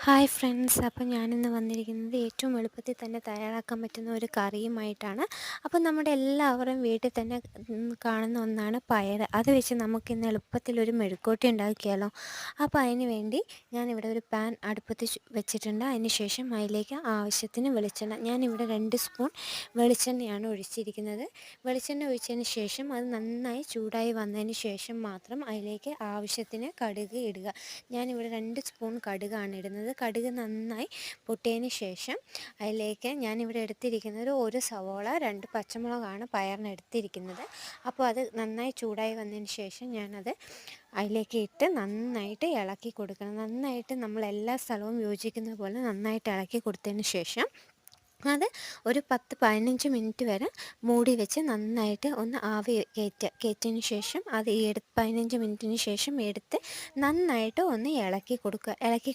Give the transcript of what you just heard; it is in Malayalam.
ഹായ് ഫ്രണ്ട്സ്, അപ്പോൾ ഞാനിന്ന് വന്നിരിക്കുന്നത് ഏറ്റവും എളുപ്പത്തിൽ തന്നെ തയ്യാറാക്കാൻ പറ്റുന്ന ഒരു കറിയുമായിട്ടാണ്. അപ്പോൾ നമ്മുടെ എല്ലാവരും വീട്ടിൽ തന്നെ കാണുന്ന ഒന്നാണ് പയർ. അത് വെച്ച് നമുക്കിന്ന് എളുപ്പത്തിലൊരു മെഴുക്കുവരട്ടി ഉണ്ടാക്കിയാലോ? അപ്പോൾ അതിന് വേണ്ടി ഞാനിവിടെ ഒരു പാൻ അടുപ്പത്ത് വെച്ചിട്ടുണ്ട്. അതിന് ശേഷം അതിലേക്ക് ആവശ്യത്തിന് വെളിച്ചെണ്ണ, ഞാനിവിടെ 2 സ്പൂൺ വെളിച്ചെണ്ണയാണ് ഒഴിച്ചിരിക്കുന്നത്. വെളിച്ചെണ്ണ ഒഴിച്ചതിന് ശേഷം അത് നന്നായി ചൂടായി വന്നതിന് ശേഷം മാത്രം അതിലേക്ക് ആവശ്യത്തിന് കടുക് ഇടുക. ഞാനിവിടെ 2 സ്പൂൺ കടുകാണ് ഇടുന്നത്. കടുക് നന്നായി പൊട്ടിയതിന് ശേഷം അതിലേക്ക് ഞാനിവിടെ എടുത്തിരിക്കുന്നത് ഒരു സവോള, 2 പച്ചമുളകാണ് പയറിന് എടുത്തിരിക്കുന്നത്. അപ്പോൾ അത് നന്നായി ചൂടായി വന്നതിന് ശേഷം ഞാനത് അതിലേക്ക് ഇട്ട് നന്നായിട്ട് ഇളക്കി കൊടുക്കണം. നന്നായിട്ട് നമ്മളെല്ലാ സ്ഥലവും യോജിക്കുന്ന പോലെ നന്നായിട്ട് ഇളക്കി കൊടുത്തതിന് ശേഷം അത് ഒരു 10-15 മിനിറ്റ് വരെ മൂടി വെച്ച് നന്നായിട്ട് ഒന്ന് ആവി കയറ്റിയതിന് ശേഷം അത് 15 മിനിറ്റിന് ശേഷം എടുത്ത് നന്നായിട്ട് ഒന്ന് ഇളക്കി കൊടുക്കുക. ഇളക്കി